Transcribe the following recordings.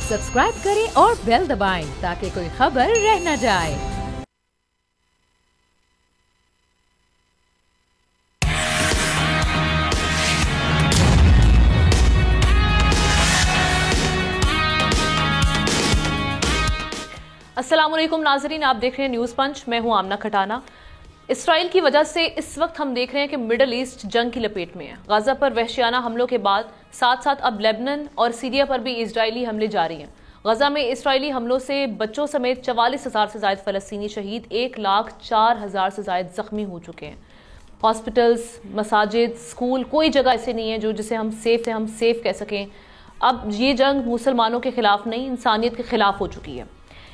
Subscribe करें और bell दबाएं ताकि कोई खबर रह न जाए। अस्सलामुअलैकुम नाजरीन, आप देख रहे हैं न्यूज़ पंच। मैं हूं आमना खटाना। इसराइल की वजह से इस वक्त हम देख रहे हैं कि मिडल ईस्ट जंग की लपेट में है। गाजा पर वहशियाना हमलों के बाद साथ साथ अब लेबनान और सीरिया पर भी इजरायली हमले जारी हैं। गाजा में इसराइली हमलों से बच्चों समेत 44,000 से ज्यादा फलस्तीनी शहीद, 1,04,000 से ज्यादा जख्मी हो चुके हैं। हॉस्पिटल्स, मसाजिद, स्कूल, कोई जगह ऐसे नहीं है जो जिसे हम सेफ कह सकें। अब ये जंग मुसलमानों के खिलाफ नहीं, इंसानियत के खिलाफ हो चुकी है।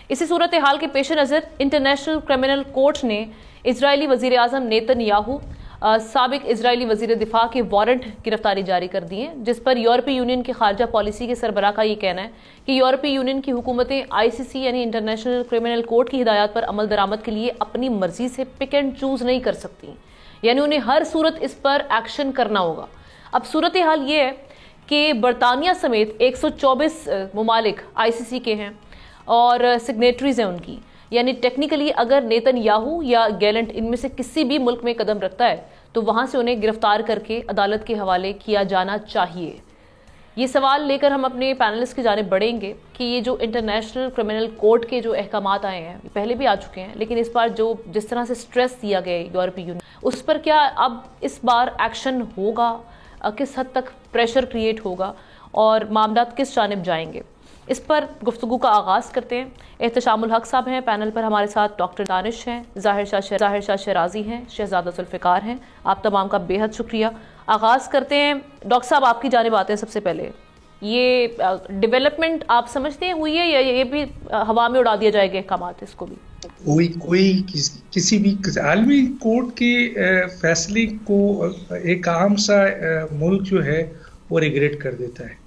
इसी सूरत हाल के पेश नज़र इंटरनेशनल क्रिमिनल कोर्ट ने इजरायली वजीर आजम नेतन्याहू, साबिक इजरायली वजीर दिफा के वारंट गिरफ्तारी जारी कर दी है, जिस पर यूरोपीय यूनियन की खारजा पॉलिसी के सरबराह का ये कहना है कि यूरोपीय यूनियन की हुकूमतें ICC यानी इंटरनेशनल क्रिमिनल कोर्ट की हिदायत पर अमल दरामद के लिए अपनी मर्जी से पिक एंड चूज नहीं कर सकती, यानी उन्हें हर सूरत इस पर एक्शन करना होगा। अब सूरत हाल ये है कि बरतानिया समेत 124 ममालिक ICC के हैं और सिग्नेटरीज हैं उनकी, यानी टेक्निकली अगर नेतन्याहू या गैलेंट इनमें से किसी भी मुल्क में कदम रखता है तो वहां से उन्हें गिरफ्तार करके अदालत के हवाले किया जाना चाहिए। ये सवाल लेकर हम अपने पैनलिस्ट की जानिब बढ़ेंगे कि ये जो इंटरनेशनल क्रिमिनल कोर्ट के जो अहकामात आए हैं, पहले भी आ चुके हैं, लेकिन इस बार जो जिस तरह से स्ट्रेस दिया गया यूरोपीय यूनियन, उस पर क्या अब इस बार एक्शन होगा, किस हद तक प्रेशर क्रिएट होगा और मामला किस जानिब जाएंगे, इस पर गुफ्तगू का आगाज़ करते हैं। एहतशामुल हक साहब हैं पैनल पर हमारे साथ, डॉक्टर दानिश हैं, ज़ाहिर शाह शराजी हैं, शहजादा जुल्फ़िकार हैं। आप तमाम का बेहद शुक्रिया। आगाज़ करते हैं, डॉक्टर साहब आपकी जानिब आते हैं। सबसे पहले ये डेवलपमेंट आप समझते हैं हुई है या ये भी हवा में उड़ा दिया जाएगा अहकामात इसको भी? कोई किसी भी आलमी कोर्ट के फैसले को एक आम सा मुल्क जो है वो रिग्रेट कर देता है।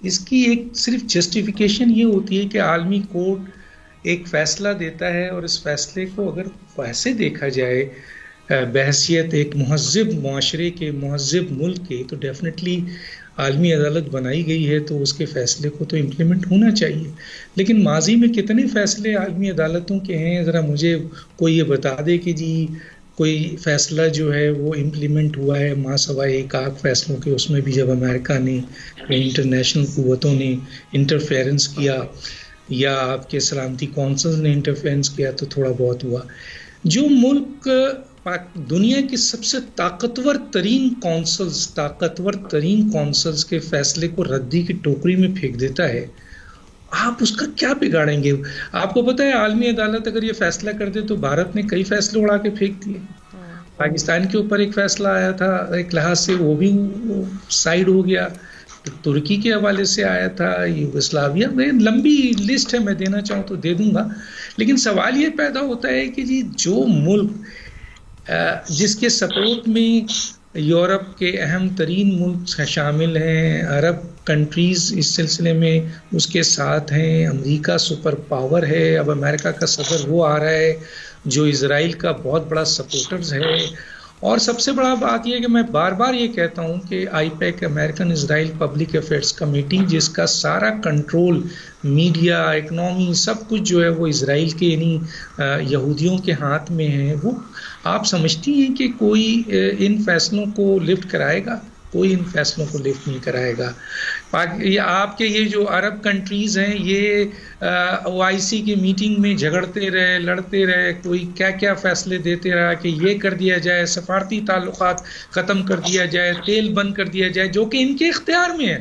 इसकी एक सिर्फ जस्टिफिकेशन ये होती है कि आलमी कोर्ट एक फ़ैसला देता है और इस फैसले को अगर वैसे देखा जाए बहसियत एक महज़िब माशरे के, महज़िब मुल्क के, तो डेफिनेटली आलमी अदालत बनाई गई है तो उसके फ़ैसले को तो इम्प्लीमेंट होना चाहिए। लेकिन माजी में कितने फ़ैसले आलमी अदालतों के हैं, ज़रा मुझे कोई ये बता दे कि जी कोई फ़ैसला जो है वो इम्प्लीमेंट हुआ है मासवा एक आध फैसलों के, उसमें भी जब अमेरिका ने इंटरनेशनल कुव्वतों ने इंटरफेरेंस किया या आपके सलामती कौंसिल ने इंटरफेरेंस किया तो थोड़ा बहुत हुआ। जो मुल्क दुनिया की सबसे ताकतवर तरीन कौंसल्स के फैसले को रद्दी की टोकरी में फेंक देता है, आप उसका क्या बिगाड़ेंगे? आपको पता है आलमी अदालत अगर ये फैसला कर दे तो भारत ने कई फैसले उड़ा के फेंक दिए। पाकिस्तान के ऊपर एक फैसला आया था, एक लिहाज से वो भी साइड हो गया। तुर्की के हवाले से आया था, यूगोस्लाविया में, लंबी लिस्ट है, मैं देना चाहूँ तो दे दूंगा। लेकिन सवाल ये पैदा होता है कि जी जो मुल्क जिसके सपोर्ट में यूरोप के अहम तरीन मुल्क शामिल हैं, अरब कंट्रीज़ इस सिलसिले में उसके साथ हैं, अमेरिका सुपर पावर है, अब अमेरिका का सदर वो आ रहा है जो इज़राइल का बहुत बड़ा सपोर्टर्स है। और सबसे बड़ा बात यह कि मैं बार बार ये कहता हूँ कि IPAC American Israel public affairs committee, जिसका सारा कंट्रोल मीडिया, इकनॉमी, सब कुछ जो है वो इज़राइल के यानी यहूदियों के हाथ में है, वो आप समझती हैं कि कोई इन फैसलों को लिफ्ट कराएगा? कोई इन फैसलों को लिफ्ट नहीं कराएगा। ये आपके ये जो अरब कंट्रीज़ हैं ये OIC की मीटिंग में झगड़ते रहे, लड़ते रहे, कोई क्या क्या फैसले देते रहा कि ये कर दिया जाए, सफारती ताल्लुकात ख़त्म कर दिया जाए, तेल बंद कर दिया जाए, जो कि इनके इख्तियार में है।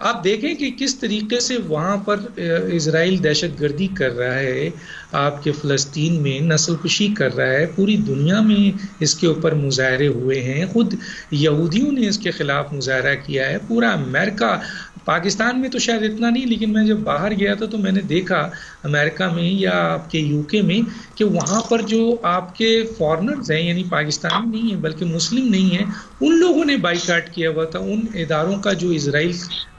आप देखें कि किस तरीके से वहाँ पर इज़राइल दहशतगर्दी कर रहा है, आपके फ़लस्तीन में नस्लकुशी कर रहा है, पूरी दुनिया में इसके ऊपर मुजाहरे हुए हैं, ख़ुद यहूदियों ने इसके ख़िलाफ़ मुजाहरा किया है, पूरा अमेरिका, पाकिस्तान में तो शायद इतना नहीं, लेकिन मैं जब बाहर गया था तो मैंने देखा अमेरिका में या आपके UK में कि वहाँ पर जो आपके फॉरेनर्स हैं, यानी पाकिस्तानी नहीं है बल्कि मुस्लिम नहीं है, उन लोगों ने बाइकाट किया हुआ था उन इदारों का जो इज़राइल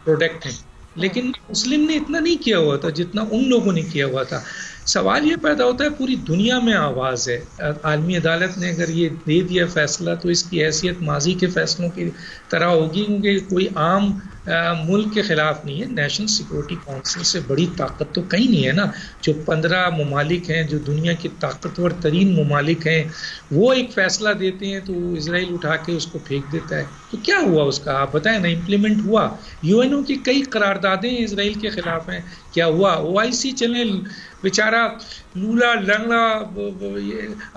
प्रोडक्ट है, लेकिन मुस्लिम ने इतना नहीं किया हुआ था जितना उन लोगों ने किया हुआ था। सवाल ये पैदा होता है, पूरी दुनिया में आवाज़ है, आलमी अदालत ने अगर ये दे दिया फैसला तो इसकी हैसियत माजी के फैसलों की तरह होगी, क्योंकि कोई आम मुल्क के खिलाफ नहीं है। नेशनल सिक्योरिटी काउंसिल से बड़ी ताकत तो कहीं नहीं है ना। जो 15 ममालिक हैं, जो दुनिया के ताकतवर तरीन ममालिक हैं, वो एक फैसला देते हैं तो इसराइल उठा के उसको फेंक देता है। तो क्या हुआ उसका, आप बताएं ना, इम्प्लीमेंट हुआ? यूएनओ की कई करारदादें इसराइल के खिलाफ हैं, क्या हुआ? ओआईसी चले, बेचारा लूला लंगड़ा,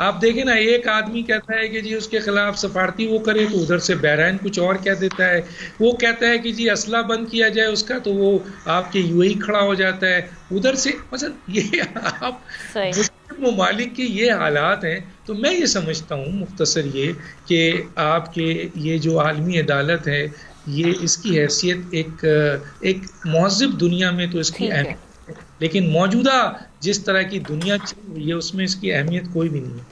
आप देखें ना, एक आदमी कहता है कि जी उसके खिलाफ सफारती वो करे तो उधर से बहरीन कुछ और कह देता है। वो कहता है कि जी असला बंद किया जाए उसका, तो वो आपके यूएई खड़ा हो जाता है उधर से। मतलब ये आप ममालिक के ये हालात हैं। तो मैं ये समझता हूँ मुख्तसर ये कि आपके ये जो आलमी अदालत है, ये इसकी हैसियत एक महज़िब दुनिया में तो इसकी अहमियत है, लेकिन मौजूदा जिस तरह की दुनिया चल रही है उसमें इसकी अहमियत कोई भी नहीं है।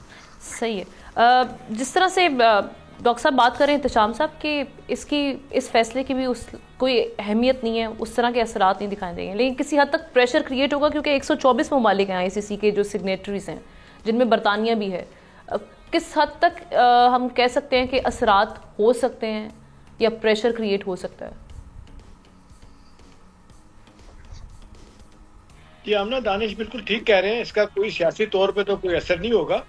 सही है। जिस तरह से डॉक्टर साहब बात करें इत्तेशाम साहब कि इस फैसले की भी कोई अहमियत नहीं है, उस तरह के असरात नहीं दिखाई देंगे, लेकिन किसी हद तक प्रेशर क्रिएट होगा क्योंकि 124 ममालिक हैं आईसीसी के जो सिग्नेटरीज हैं, जिनमें बरतानिया भी है। किस हद तक हम कह सकते हैं कि असरात हो सकते हैं या प्रेशर क्रिएट हो सकता है? जी आमना दानिश बिल्कुल ठीक कह रहे हैं। इसका कोई सियासी तौर पे तो कोई असर नहीं होगा।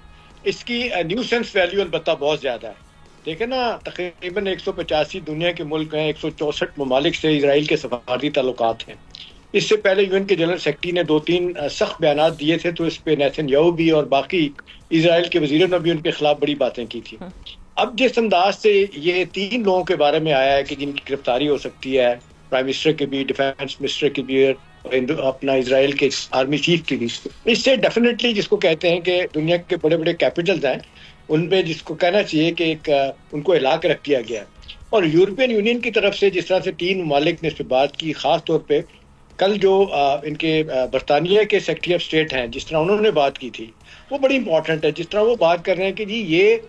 इसकी न्यूसेंस वैल्यू अलबत्ता बहुत ज़्यादा है। देखें ना, तकरीबन 185 दुनिया के मुल्क हैं, 164 ममालिक से इसराइल के सफारती ताल्लुकात हैं। इससे पहले यूएन के जनरल सेक्रेटरी ने 2-3 सख्त बयान दिए थे, तो इस पे नेतन्याहू भी और बाकी इसराइल के वजीरों ने भी उनके खिलाफ बड़ी बातें की थी। अब जिस अंदाज से ये 3 लोगों के बारे में आया है कि जिनकी गिरफ्तारी हो सकती है, प्राइम मिनिस्टर की भी, डिफेंस मिनिस्टर की भी, अपना इसराइल के आर्मी चीफ की भी, इससे डेफिनेटली जिसको कहते हैं कि दुनिया के बड़े बड़े कैपिटल्स हैं उनपे जिसको कहना चाहिए कि उनको हिला के रख दिया गया। और यूरोपियन यूनियन की तरफ से जिस तरह से 3 ममालिक ने इस पर बात की, खास तौर पे कल जो इनके बरतानिया के सेक्रेटरी ऑफ स्टेट हैं, जिस तरह उन्होंने बात की थी वो बड़ी इंपॉर्टेंट है। जिस तरह वो बात कर रहे हैं कि जी ये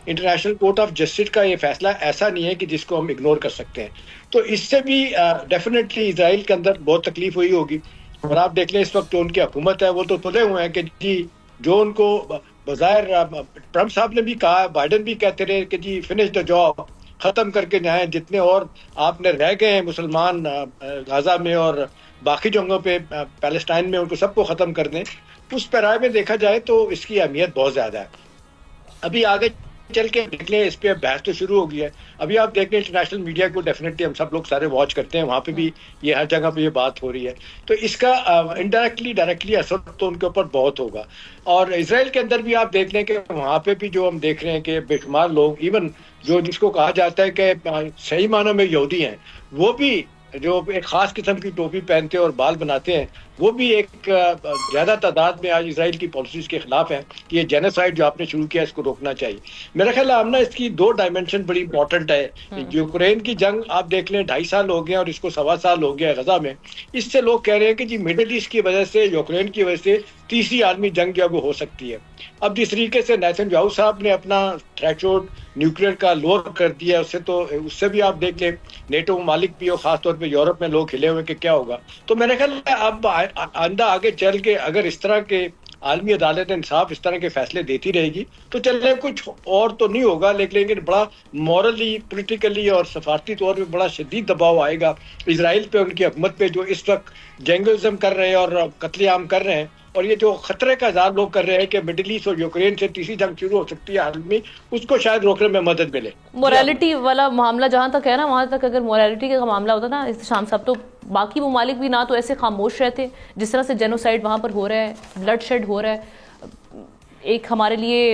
इंटरनेशनल कोर्ट ऑफ जस्टिस का ये फैसला ऐसा नहीं है कि जिसको हम इग्नोर कर सकते हैं। तो इससे भी डेफिनेटली इसराइल के अंदर बहुत तकलीफ हुई होगी। और आप देख लें इस वक्त जो उनकी हुकूमत है वो तो तुले हुए हैं कि जी जो उनको बज़ाहिर ट्रम्प साहब ने भी कहा, बाइडन भी कहते रहे कि जी फिनिश द जॉब, खत्म करके जाएं, जितने और आपने रह गए हैं मुसलमान गाजा में और बाकी जगहों पे पैलेस्टाइन में, उनको सबको खत्म कर दें। उस पैराए में देखा जाए तो इसकी अहमियत बहुत ज्यादा है। अभी आगे चल के देख लें, इस पे बहस तो शुरू हो गई है। अभी आप देख लें इंटरनेशनल मीडिया को डेफिनेटली हम सब लोग सारे वॉच करते हैं, वहाँ पे भी ये हर जगह पे ये बात हो रही है। तो इसका इनडायरेक्टली डायरेक्टली असर तो उनके ऊपर बहुत होगा। और इसराइल के अंदर भी आप देख लें कि वहाँ पे भी जो हम देख रहे हैं कि बेशुमार लोग, इवन जो जिसको कहा जाता है कि सही मानों में यहूदी हैं, वो भी जो एक खास किस्म की टोपी पहनते हैं और बाल बनाते हैं, वो भी एक ज्यादा तादाद में आज इसराइल की पॉलिसीज के खिलाफ है कि ये जेनोसाइड जो आपने शुरू किया इसको रोकना चाहिए। मेरा ख्याल है आमना इसकी 2 डायमेंशन बड़ी इंपॉर्टेंट है। यूक्रेन की जंग आप देख लें 2.5 साल हो गए और इसको 1.25 साल हो गया गजा में। इससे लोग कह रहे हैं कि जी मिडिल ईस्ट की वजह से, यूक्रेन की वजह से तीसरी आलमी जंग जो है वो हो सकती है। अब जिस तरीके से नेतन्याहू साहब ने अपना थ्रेशोल्ड न्यूक्लियर का लोअर कर दिया, उससे भी आप देख लें नेटो मालिक भी और खासतौर पे यूरोप में लोग हिले हुए कि क्या होगा। तो मेरे ख्याल है अब आंदा आगे चल के अगर इस तरह के आलमी अदालत इंसाफ इस तरह के फैसले देती रहेगी तो चलने कुछ और तो नहीं होगा, लेकिन बड़ा मॉरली, पोलिटिकली और सफारती तौर पर बड़ा शदीद दबाव आएगा इसराइल पे, उनकी हुकूमत पे, जो इस वक्त जेंगलिज्म कर रहे हैं और कत्लेआम कर रहे हैं। और ये जो खतरे का इज़हार लोग कर रहे हैं कि मिडिल ईस्ट और यूक्रेन से तीसरी जंग शुरू हो सकती है आलमी, उसको शायद रोकने में मदद मिले। मोरालिटी वाला मामला जहां तक है ना, वहां तक अगर मोरालिटी का मामला होता ना इत्तेशाम साहब, तो बाकी ममालिक भी ना तो ऐसे खामोश रहते जिस तरह से जेनोसाइड वहां पर हो रहा है, ब्लड शेड हो रहा है। एक हमारे लिए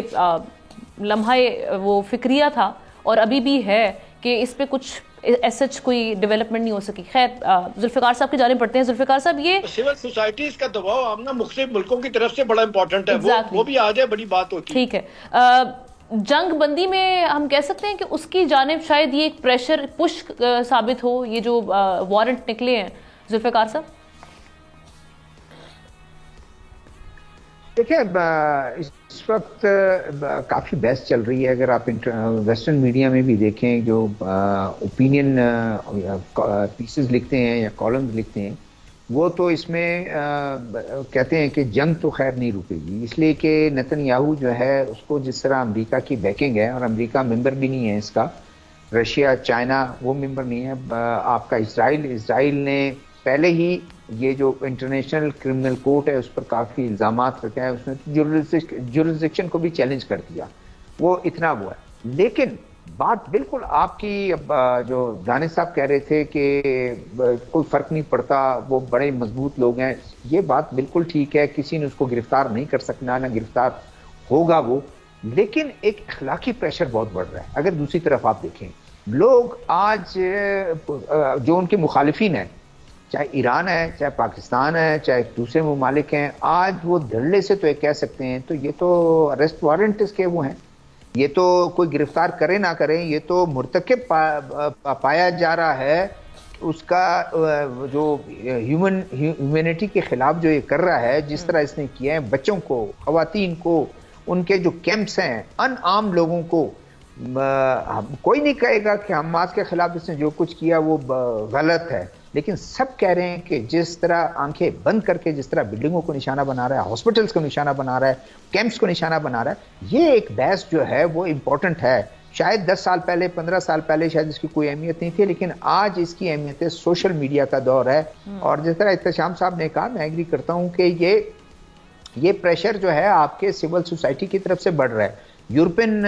लम्हा वो फिक्रिया था और अभी भी है कि इस पे कुछ एसएच कोई डेवलपमेंट नहीं हो सकी। खैर जुल्फिकार साहब की जाने पड़ते हैं। जुल्फिकार साहब, ये सिविल सोसाइटीज का दबाव आमना मुख्तलिफ मुल्कों की तरफ से बड़ा इंपॉर्टेंट है। वो भी आ जाए बड़ी बात होती है। ठीक है। जंग बंदी में हम कह सकते हैं कि उसकी जानिब शायद ये एक प्रेशर पुश साबित हो, ये जो वारंट निकले हैं। जुल्फिकार साहब देखिए, इस वक्त काफ़ी बहस चल रही है। अगर आप वेस्टर्न मीडिया में भी देखें, जो ओपिनियन पीसेस लिखते हैं या कॉलम्स लिखते हैं, वो तो इसमें कहते हैं कि जंग तो खैर नहीं रुकेगी, इसलिए कि नेतन्याहू जो है उसको जिस तरह अमेरिका की बैकिंग है और अमेरिका मेंबर भी नहीं है इसका, रशिया, चाइना वो मेंबर नहीं है। आपका इसराइल ने पहले ही ये जो इंटरनेशनल क्रिमिनल कोर्ट है उस पर काफ़ी इल्ज़ामात रखे हैं, उसने जुरिस्डिक्शन को भी चैलेंज कर दिया, वो इतना वो है। लेकिन बात बिल्कुल आपकी जो दानिश साहब कह रहे थे कि कोई फ़र्क नहीं पड़ता, वो बड़े मजबूत लोग हैं, ये बात बिल्कुल ठीक है, किसी ने उसको गिरफ्तार नहीं कर सकना, ना गिरफ्तार होगा वो। लेकिन एक अखलाकी प्रेशर बहुत बढ़ रहा है। अगर दूसरी तरफ आप देखें, लोग आज जो उनके मुखालिफिन हैं, चाहे ईरान है, चाहे पाकिस्तान है, चाहे दूसरे ममालिक हैं, आज वो धड़ल्ले से तो ये कह सकते हैं, तो ये तो अरेस्ट वारंट इसके वो हैं, ये तो कोई गिरफ्तार करे ना करें, ये तो मुर्तकिब पाया जा रहा है, उसका जो ह्यूमैनिटी के खिलाफ जो ये कर रहा है, जिस तरह इसने किया है बच्चों को, खवातीन को, उनके जो कैंप्स हैं, अनआर्म्ड लोगों को, कोई नहीं कहेगा कि हमास के खिलाफ इसने जो कुछ किया वो गलत है, लेकिन सब कह रहे हैं कि जिस तरह आंखें बंद करके जिस तरह बिल्डिंगों को निशाना बना रहा है, हॉस्पिटल्स को निशाना बना रहा है, कैंप्स को निशाना बना रहा है, ये एक बहस जो है वो इम्पोर्टेंट है। शायद 10 साल पहले, 15 साल पहले शायद इसकी कोई अहमियत नहीं थी, लेकिन आज इसकी अहमियत है, सोशल मीडिया का दौर है। और जिस तरह इत्तेशाम साहब ने कहा, मैं एग्री करता हूँ कि ये प्रेशर जो है आपके सिविल सोसाइटी की तरफ से बढ़ रहा है। यूरोपियन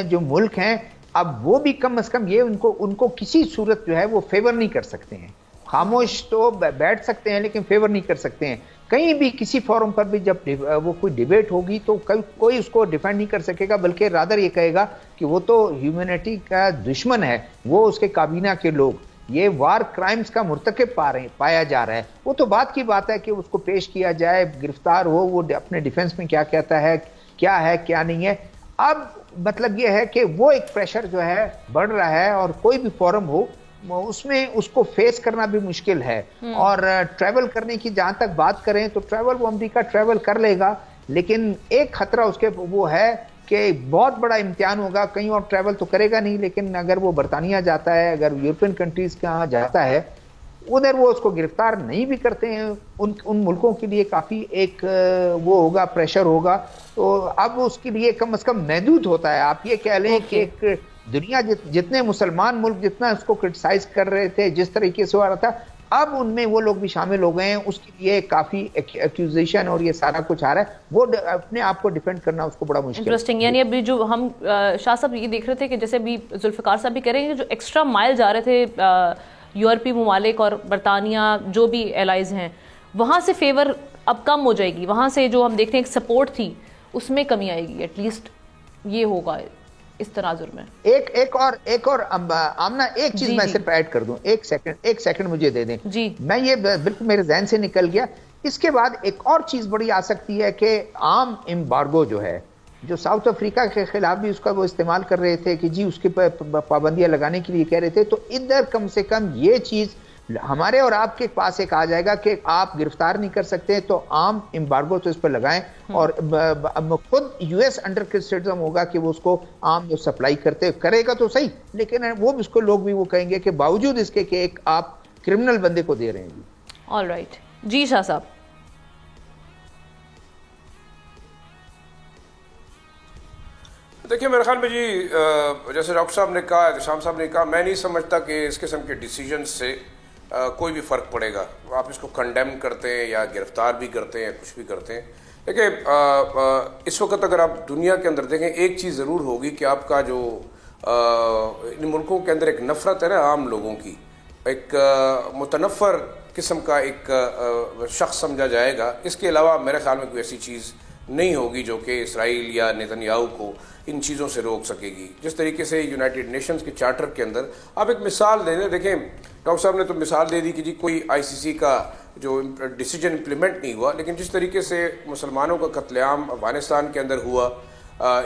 जो मुल्क हैं, अब वो भी कम से कम ये उनको किसी सूरत जो है वो फेवर नहीं कर सकते हैं, खामोश तो बैठ सकते हैं लेकिन फेवर नहीं कर सकते हैं। कहीं भी किसी फोरम पर भी जब वो कोई डिबेट होगी तो कोई उसको डिफेंड नहीं कर सकेगा, बल्कि रादर ये कहेगा कि वो तो ह्यूमैनिटी का दुश्मन है, वो उसके काबीना के लोग, ये वार क्राइम्स का मुर्तकिब पाया जा रहा है। वो तो बात की बात है कि उसको पेश किया जाए, गिरफ्तार हो, वो अपने डिफेंस में क्या कहता है क्या नहीं है। अब मतलब ये है कि वो एक प्रेशर जो है बढ़ रहा है, और कोई भी फोरम हो उसमें उसको फेस करना भी मुश्किल है। और ट्रैवल करने की जहां तक बात करें तो ट्रैवल वो अमेरिका ट्रैवल कर लेगा, लेकिन एक खतरा उसके वो है कि बहुत बड़ा इम्तिहान होगा, कहीं और ट्रैवल तो करेगा नहीं, लेकिन अगर वो बरतानिया जाता है, अगर यूरोपियन कंट्रीज के यहाँ जाता है, उधर वो उसको गिरफ्तार नहीं भी करते हैं, उन मुल्कों के लिए काफी एक वो होगा, प्रेशर होगा। तो अब उसके लिए कम से कम महदूद होता है। आप ये कह लें कि एक दुनिया जितने मुसलमान मुल्क जितना उसको क्रिटिसाइज कर रहे थे, जिस तरीके से हो रहा था, अब उनमें वो लोग भी शामिल हो गए हैं, उसके लिए काफी एक्यूजेशन और ये सारा कुछ आ रहा है, वो अपने आप को डिफेंड करना उसको बड़ा मुश्किल। इंटरेस्टिंग। यानी अभी जो हम शाह साहब ये देख रहे थे कि जैसे अभी जुल्फिकार साहब भी कह रहे हैं, जो एक्स्ट्रा माइल जा रहे थे यूरोपीय ममालिक और बरतानिया जो भी एलाइज हैं, वहां से फेवर अब कम हो जाएगी, वहां से जो हम देखते हैं एक सपोर्ट थी उसमें कमी आएगी, एटलीस्ट ये होगा इस तनाजुर में। एक और आमना एक चीज मैं सिर्फ ऐड कर दूं, एक सेकंड मुझे दे दें जी। मैं ये बिल्कुल मेरे जहन से निकल गया। इसके बाद एक और चीज बड़ी आ सकती है कि आम एम्बार्गो जो है, जो साउथ अफ्रीका के खिलाफ भी उसका वो इस्तेमाल कर रहे थे कि जी उसके पाबंदियां लगाने के लिए कह रहे थे, तो इधर कम से कम ये चीज हमारे और आपके पास एक आ जाएगा कि आप गिरफ्तार नहीं कर सकते, तो आम एम्बार्गो तो इस पर लगाएं, और खुद यूएस अंडर क्रिटिसिज्म होगा कि वो उसको आम जो सप्लाई करेगा तो सही, लेकिन वो उसको लोग भी वो कहेंगे कि बावजूद इसके कि एक आप क्रिमिनल बंदे को दे रहे हैं। ऑल राइट जी शाह साहब। देखिए मेरे ख्याल में जी, जैसे डॉक्टर साहब ने कहा, शाम साहब ने कहा, मैं नहीं समझता कि इस किस्म के डिसीजन से कोई भी फ़र्क पड़ेगा। आप इसको कंडेम करते हैं या गिरफ्तार भी करते हैं या कुछ भी करते हैं। देखिए इस वक्त अगर आप दुनिया के अंदर देखें, एक चीज़ ज़रूर होगी कि आपका जो इन मुल्कों के अंदर एक नफ़रत है ना आम लोगों की, एक मुतनफ़र किस्म का एक शख्स समझा जाएगा। इसके अलावा मेरे ख्याल में कोई ऐसी चीज़ नहीं होगी जो कि इसराइल या नेतन्याहू को इन चीज़ों से रोक सकेगी। जिस तरीके से यूनाइटेड नेशंस के चार्टर के अंदर आप एक मिसाल दे दें, देखें डॉक्टर साहब ने तो मिसाल दे दी कि जी कोई आईसीसी का जो डिसीजन इम्प्लीमेंट नहीं हुआ, लेकिन जिस तरीके से मुसलमानों का कत्लेआम अफगानिस्तान के अंदर हुआ,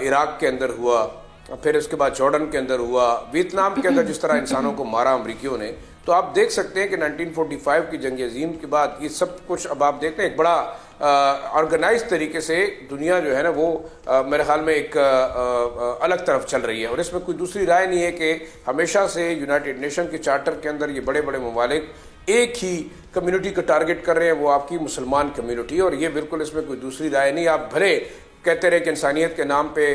इराक के अंदर हुआ, फिर उसके बाद जॉर्डन के अंदर हुआ, वियतनाम के अंदर जिस तरह इंसानों को मारा अमरीकियों ने, तो आप देख सकते हैं कि 1945 की जंग अजीम के बाद ये सब कुछ अब आप देखते हैं एक बड़ा ऑर्गेनाइज तरीके से दुनिया जो है ना वो मेरे ख्याल में एक अलग तरफ चल रही है। और इसमें कोई दूसरी राय नहीं है कि हमेशा से यूनाइटेड नेशन के चार्टर के अंदर ये बड़े बड़े ममालिक एक ही कम्युनिटी को टारगेट कर रहे हैं, वो आपकी मुसलमान कम्युनिटी, और ये बिल्कुल इसमें कोई दूसरी राय नहीं। आप भले कहते रहे कि इंसानियत के नाम पे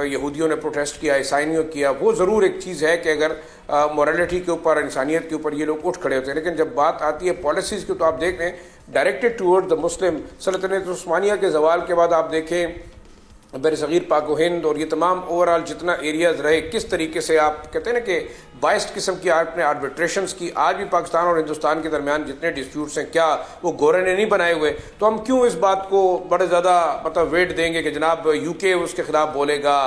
यहूदियों ने प्रोटेस्ट किया, ईसाइयों किया, वो ज़रूर एक चीज़ है कि अगर मोरालिटी के ऊपर, इंसानियत के ऊपर ये लोग उठ खड़े होते हैं। लेकिन जब बात आती है पॉलिसीज़ की तो आप देख रहे हैं डायरेक्टेड टूवर्ड द मुस्लिम, सल्तनत उस्मानिया के जवाल के बाद आप देखें बरसगीर पाक व हिंद और ये तमाम ओवरऑल जितना एरियाज़ रहे, किस तरीके से आप कहते हैं ना कि बाइस्ड किस्म की आपने आर्बिट्रेशंस की। आज भी पाकिस्तान और हिंदुस्तान के दरमियान जितने डिस्प्यूट्स हैं, क्या वो गोरे ने नहीं बनाए हुए? तो हम क्यों इस बात को बड़े ज़्यादा मतलब वेट देंगे कि जनाब यूके उसके खिलाफ बोलेगा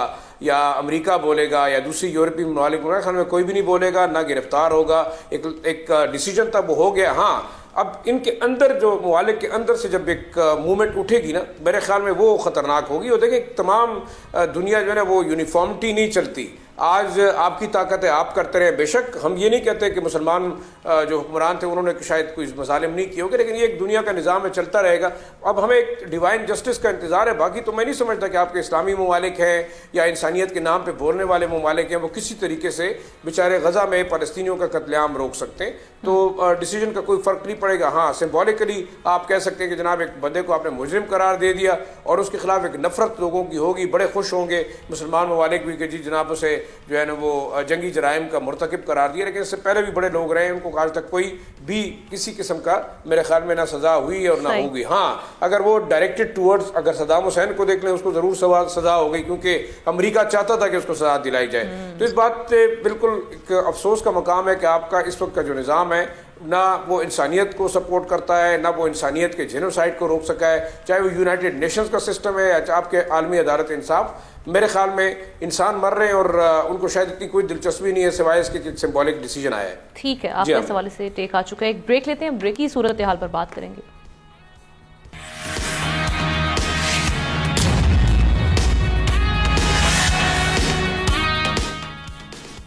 या अमेरिका बोलेगा या दूसरी यूरोपीय ममालिक बोलेगा? में कोई भी नहीं बोलेगा, ना गिरफ्तार होगा। एक डिसीजन तब हो गया। हाँ, अब इनके अंदर जो ममालिक के अंदर से जब एक मूवमेंट उठेगी ना, मेरे ख्याल में वो ख़तरनाक होगी। और देखें तमाम दुनिया जो है ना वो यूनिफॉर्मिटी नहीं चलती। आज आपकी ताकत है, आप करते रहे। बेशक हम ये नहीं कहते कि मुसलमान जो हुक्मरान थे उन्होंने शायद कोई मजालिम नहीं किए होंगे, लेकिन ये एक दुनिया का निज़ाम है, चलता रहेगा। अब हमें एक डिवाइन जस्टिस का इंतज़ार है। बाकी तो मैं नहीं समझता कि आपके इस्लामी ममालिक हैं या इंसानियत के नाम पर बोलने वाले ममालिक हैं वो किसी तरीके से बेचारे गज़ा में फ़लस्तीनियों का कत्लेआम रोक सकते हैं। तो डिसीजन का कोई फ़र्क नहीं पड़ेगा। हाँ, सिम्बॉलिकली आप कह सकते हैं कि जनाब एक बंदे को आपने मुजरिम करार दे दिया और उसके खिलाफ एक नफरत लोगों की होगी, बड़े खुश होंगे मुसलमान ममालिक भी कि जी जनाब उसे जो है ना वो जंगी जराइम का मुर्तकिब करार दिया। लेकिन इससे पहले भी बड़े लोग रहे, उनको आज तक कोई भी किसी किस्म का मेरे ख्याल में ना सज़ा हुई और ना होगी। हाँ, अगर वो डायरेक्टेड टूवर्ड्स, अगर सद्दाम हुसैन को देख लें, उसको ज़रूर सज़ा हो गई क्योंकि अमेरिका चाहता था कि उसको सज़ा दिलाई जाए। तो इस बात पे बिल्कुल एक अफसोस का मकाम है कि आपका इस वक्त का जो निज़ाम है ना वो इंसानियत को सपोर्ट करता है, ना वो इंसानियत के जेनोसाइड को रोक सका है, चाहे वो यूनाइटेड नेशंस का सिस्टम है या आपके आलमी अदालत इंसाफ। मेरे ख्याल में इंसान मर रहे हैं और उनको शायद इतनी कोई दिलचस्पी नहीं है सिवाय इसके सिंबॉलिक डिसीजन आया है। ठीक है, आपके इस हवाले से टेक आ चुका है। एक ब्रेक लेते हैं, ब्रेक की सूरत हाल पर बात करेंगे।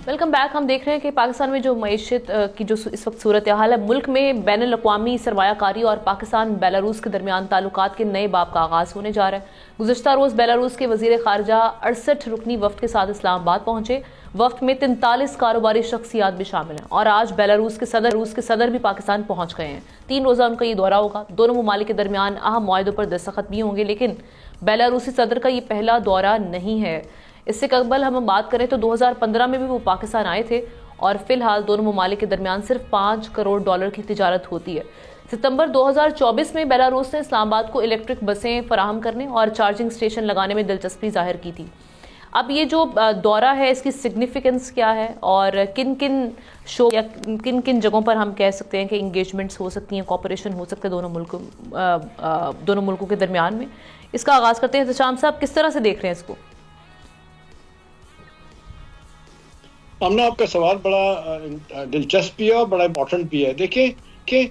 Welcome back. हम देख रहे हैं कि पाकिस्तान में जो मईशत की जो इस वक्त सूरत हाल है, मुल्क में बैन अल-अक़वामी सरमायाकारी और पाकिस्तान बेलारूस के दरमियान ताल्लुकात के नए बाब का आगाज़ होने जा रहा है। गुज़श्ता रोज़ बेलारूस के वज़ीर ख़ारजा 68 रुकनी वफ़द के साथ इस्लामाबाद पहुंचे। वफ़द में 43 कारोबारी शख्सियात भी शामिल हैं और आज बेलारूस के सदर भी पाकिस्तान पहुँच गए हैं। 3 रोज़ा उनका ये दौरा होगा। दोनों ममालिक के दरमियान अहम मुआहदों पर दस्तखत भी होंगे, लेकिन बेलारूसी सदर का ये पहला दौरा नहीं है। इससे कबल हम बात करें तो 2015 में भी वो पाकिस्तान आए थे और फिलहाल दोनों ममालिक के दरमियान सिर्फ $5 करोड़ की तिजारत होती है। सितंबर 2024 में बेलारूस ने इस्लामाबाद को इलेक्ट्रिक बसें फराहम करने और चार्जिंग स्टेशन लगाने में दिलचस्पी जाहिर की थी। अब ये जो दौरा है इसकी सिग्निफिकेंस क्या है और किन किन शो या किन किन जगहों पर हम कह सकते हैं कि इंगेजमेंट्स हो सकती हैं, कॉपरेशन हो सकता है दोनों मुल्कों के दरमियान में, इसका आगाज़ करते हैं। एहतशाम साहब, किस तरह से देख रहे हैं इसको? हमने आपका सवाल बड़ा दिलचस्प भी है और बड़ा इम्पोर्टेंट भी है। देखिए कि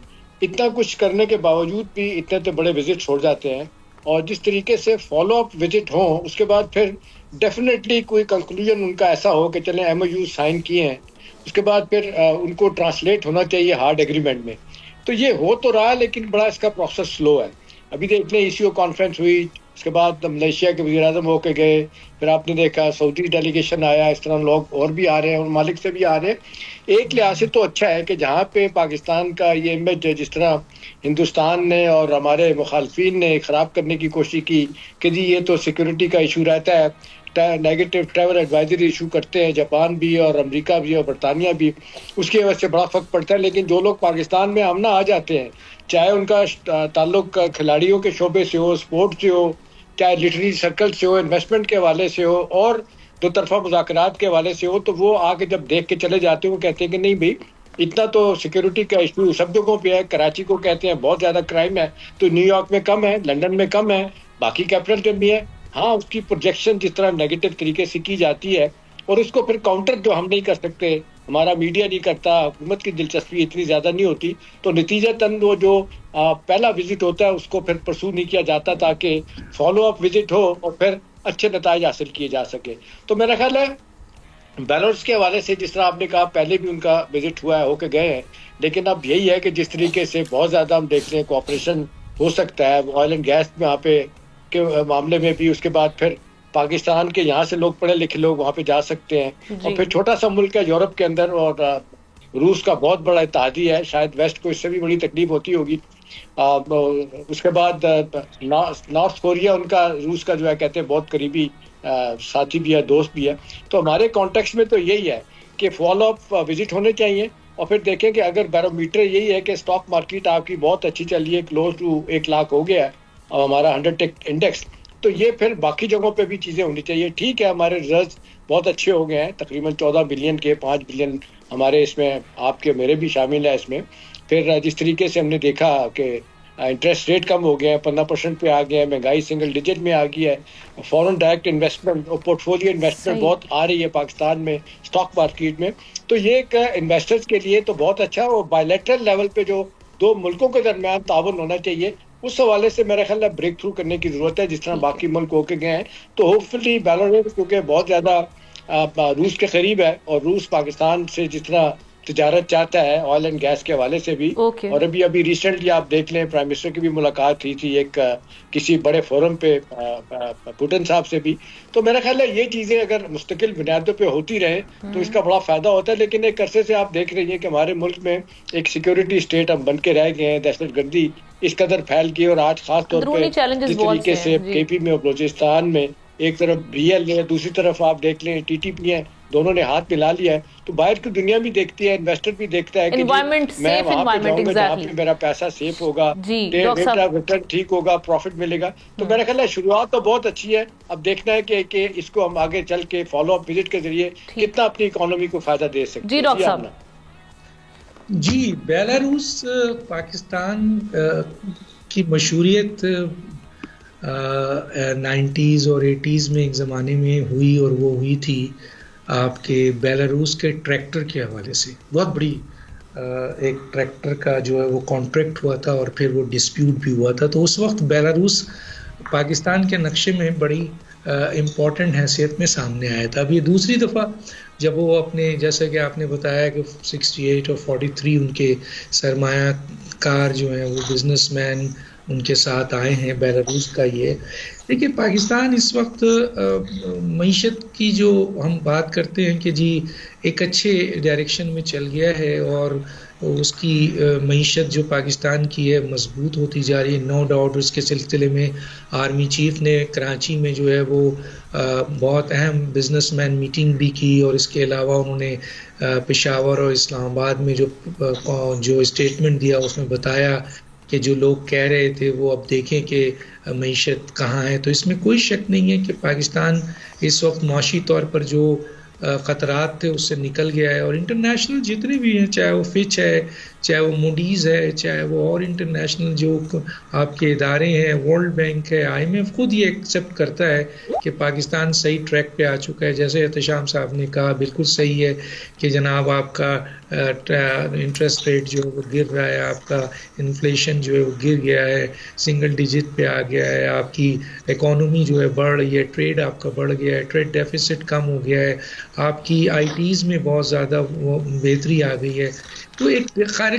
इतना कुछ करने के बावजूद भी इतने बड़े विजिट छोड़ जाते हैं और जिस तरीके से फॉलो अप विजिट हो उसके बाद फिर डेफिनेटली कोई कंक्लूजन उनका ऐसा हो कि चलें MOU साइन किए हैं, उसके बाद फिर उनको ट्रांसलेट होना चाहिए हार्ड एग्रीमेंट में। तो ये हो तो रहा है लेकिन बड़ा इसका प्रोसेस स्लो है। अभी देख लें ECO कॉन्फ्रेंस हुई, उसके बाद मलेशिया के वज़ीर आज़म होके गए, फिर आपने देखा सऊदी डेलीगेशन आया, इस तरह लोग और भी आ रहे हैं और मालिक से भी आ रहे हैं। एक लिहाज से तो अच्छा है कि जहाँ पे पाकिस्तान का ये इमेज जिस तरह हिंदुस्तान ने और हमारे मुखालफिन ने ख़राब करने की कोशिश की कि जी ये तो सिक्योरिटी का इशू रहता है, नेगेटिव ट्रैवल एडवाइजरी इशू करते हैं जापान भी और अमेरिका भी और बरतानिया भी, उसकी वजह से बड़ा फ़र्क पड़ता है। लेकिन जो लोग पाकिस्तान में आमना आ जाते हैं, चाहे उनका ताल्लुक खिलाड़ियों के शोबे से हो, स्पोर्ट्स से हो, चाहे लिटरेरी सर्कल से हो, इन्वेस्टमेंट के हवाले से हो और दो तरफा मुज़ाकरात के हवाले से हो, तो वो आके जब देख के चले जाते हैं वो कहते हैं कि नहीं भाई इतना तो सिक्योरिटी का इशू सब जगहों पे है। कराची को कहते हैं बहुत ज़्यादा क्राइम है, तो न्यूयॉर्क में कम है, लंदन में कम है, बाकी कैपिटल में भी है। हाँ, उसकी प्रोजेक्शन जिस तरह नेगेटिव तरीके से की जाती है और उसको फिर काउंटर जो हम नहीं कर सकते, हमारा मीडिया नहीं करता, हुकूमत की दिलचस्पी इतनी ज़्यादा नहीं होती, तो नतीजतन वो जो पहला विजिट होता है उसको फिर परसू नहीं किया जाता ताकि फॉलो अप विजिट हो और फिर अच्छे नताइज हासिल किए जा सके। तो मेरा ख्याल है बेलारूस के हवाले से जिस तरह आपने कहा पहले भी उनका विजिट हुआ है, होके गए हैं, लेकिन अब यही है कि जिस तरीके से बहुत ज़्यादा हम देख रहे हैं कोऑपरेशन हो सकता है ऑयल एंड गैस में वहाँ पे के मामले में भी, उसके बाद फिर पाकिस्तान के यहाँ से लोग पढ़े लिखे लोग वहाँ पे जा सकते हैं और फिर छोटा सा मुल्क है यूरोप के अंदर और रूस का बहुत बड़ा इत्तेहादी है, शायद वेस्ट को इससे भी बड़ी तकलीफ होती होगी उसके बाद नॉर्थ कोरिया, उनका रूस का जो है कहते हैं बहुत करीबी साथी भी है, दोस्त भी है। तो हमारे कॉन्टेक्स्ट में तो यही है कि फॉलो अप विजिट होने चाहिए, और फिर देखें कि अगर बैरोमीटर यही है कि स्टॉक मार्केट आपकी बहुत अच्छी चल रही है, क्लोज टू 1 लाख हो गया है और हमारा 100 टेक इंडेक्स, तो ये फिर बाकी जगहों पे भी चीज़ें होनी चाहिए। ठीक है, हमारे रिजल्ट बहुत अच्छे हो गए हैं, तकरीबन 14 बिलियन के 5 बिलियन हमारे इसमें आपके मेरे भी शामिल है इसमें। फिर जिस तरीके से हमने देखा कि इंटरेस्ट रेट कम हो गया है, 15% पे आ गया है, महंगाई सिंगल डिजिट में आ गई है, फॉरेन डायरेक्ट इन्वेस्टमेंट और पोर्टफोलियो इन्वेस्टमेंट बहुत आ रही है पाकिस्तान में स्टॉक मार्केट में, तो ये एक इन्वेस्टर्स के लिए तो बहुत अच्छा है। और बायलैटरल लेवल पे जो दो मुल्कों के दरमियान ताउन होना चाहिए, उस हवाले से मेरा ख्याल है ब्रेक थ्रू करने की जरूरत है, जिस तरह बाकी मुल्क होके गए हैं। तो होपफुली बेलारूस क्योंकि बहुत ज्यादा रूस के करीब है, और रूस पाकिस्तान से जिस तरह तिजारत चाहता है ऑयल एंड गैस के हवाले से भी, और अभी रिसेंटली आप देख लें प्राइम मिनिस्टर की भी मुलाकात हुई थी एक किसी बड़े फोरम पे पुतिन साहब से भी। तो मेरा ख्याल है ये चीजें अगर मुस्तकिल बुनियादों पे होती रहे तो इसका बड़ा फायदा होता है। लेकिन एक अरसे से आप देख रही हैं कि हमारे मुल्क में एक सिक्योरिटी स्टेट हम बन के रह गए हैं, दहशतगर्दी इस कदर फैल गई, और आज खास तौर पर जिस तरीके से केपी में और बलूचिस्तान में एक तरफ BL है, दूसरी तरफ आप देख लें TTP है, दोनों ने हाथ मिला लिया है। तो बाहर की दुनिया भी देखती है, इन्वेस्टर भी देखता है कि मैं वहां पे जाऊंगा जहाँ पे मेरा पैसा सेफ होगा, रिटर्न ठीक होगा, प्रॉफिट मिलेगा। तो मेरा ख्याल है शुरुआत तो बहुत अच्छी है, अब देखना है कि इसको हम आगे चल के फॉलो अप विजिट के जरिए कितना अपनी इकोनॉमी को फायदा दे सकते हैं। जी डॉक्टर साहब। जी, बेलारूस पाकिस्तान की मशहूरियत 90s और 80s में एक ज़माने में हुई, और वो हुई थी आपके बेलारूस के ट्रैक्टर के हवाले से। बहुत बड़ी एक ट्रैक्टर का जो है वो कॉन्ट्रैक्ट हुआ था, और फिर वो डिस्प्यूट भी हुआ था। तो उस वक्त बेलारूस पाकिस्तान के नक्शे में बड़ी इम्पॉर्टेंट हैसियत में सामने आया था। अब ये दूसरी दफ़ा जब वो अपने, जैसे कि आपने बताया कि 68 और 43 उनके सरमायाकार जो हैं वो बिजनेसमैन उनके साथ आए हैं बेलारूस का। ये देखिए, पाकिस्तान इस वक्त मईशत की जो हम बात करते हैं कि जी एक अच्छे डायरेक्शन में चल गया है, और उसकी मईशत जो पाकिस्तान की है मजबूत होती जा रही है, नो डाउट। उसके सिलसिले में आर्मी चीफ ने कराची में जो है वो बहुत अहम बिजनेसमैन मीटिंग भी की, और इसके अलावा उन्होंने पेशावर और इस्लामाबाद में जो स्टेटमेंट दिया उसमें बताया कि जो लोग कह रहे थे वो अब देखें कि मईशत कहाँ है। तो इसमें कोई शक नहीं है कि पाकिस्तान इस वक्त माशी तौर पर जो ख़तरात थे उससे निकल गया है, और इंटरनेशनल जितने भी हैं, चाहे वो फिच है, चाहे वो मूडीज़ है, चाहे वो और इंटरनेशनल जो आपके इदारे हैं, वर्ल्ड बैंक है, IMF खुद ये एक्सेप्ट करता है कि पाकिस्तान सही ट्रैक पे आ चुका है। जैसे एहतशाम साहब ने कहा, बिल्कुल सही है कि जनाब आपका इंटरेस्ट रेट जो है वो गिर रहा है, आपका इन्फ्लेशन जो है वो गिर गया है, सिंगल डिजिट पे आ गया है, आपकी इकोनॉमी जो है बढ़ रही है, ट्रेड आपका बढ़ गया है, ट्रेड डेफिसिट कम हो गया है, आपकी ITs में बहुत ज़्यादा बेहतरी आ गई है। तो एक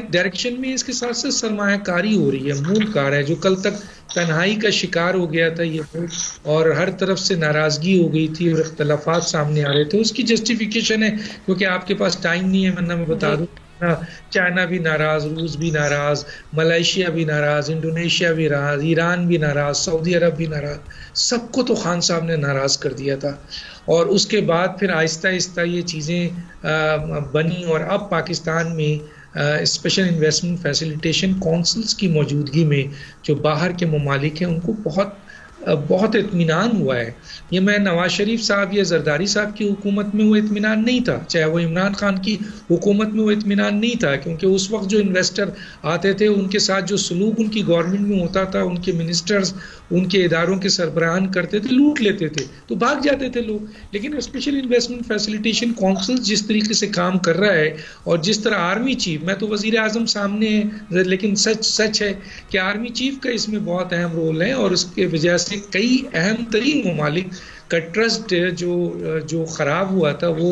डायरेक्शन में इसके साथ साथ सरमायाकारी हो रही है, मूल कार है। जो कल तक तन्हाई का शिकार हो गया था ये मुल्क, और हर तरफ से नाराज़गी हो गई थी और इख्तलाफात सामने आ रहे थे, उसकी जस्टिफिकेशन है क्योंकि आपके पास टाइम नहीं है। वरना मैं बता दूं, चाइना भी नाराज़, रूस भी नाराज़, मलेशिया भी नाराज़, इंडोनेशिया भी नाराज़, ईरान भी नाराज़, सऊदी अरब भी नाराज़, सबको तो खान साहब ने नाराज़ कर दिया था। और उसके बाद फिर आहिस्ता आहिस्ता ये चीज़ें बनी, और अब पाकिस्तान में स्पेशल इन्वेस्टमेंट फैसिलिटेशन काउंसिल्स की मौजूदगी में जो बाहर के ममालिक हैं उनको बहुत इत्मीनान हुआ है। ये मैं नवाज शरीफ साहब या जरदारी साहब की हुकूमत में वो इत्मीनान नहीं था, चाहे वो इमरान खान की हुकूमत में वो इत्मीनान नहीं था, क्योंकि उस वक्त जो इन्वेस्टर आते थे उनके साथ जो सलूक उनकी गवर्नमेंट में होता था, उनके मिनिस्टर्स उनके इदारों के सरबराहान करते थे, लूट लेते थे, तो भाग जाते थे लोग। लेकिन स्पेशल इन्वेस्टमेंट फैसिलिटेशन काउंसिल जिस तरीके से काम कर रहा है, और जिस तरह आर्मी चीफ, मैं तो वजीर आजम सामने है, लेकिन सच है कि आर्मी चीफ का इसमें बहुत अहम रोल है, और उसके वजह से कई अहम तरीन ममालिक का ट्रस्ट जो ख़राब हुआ था वो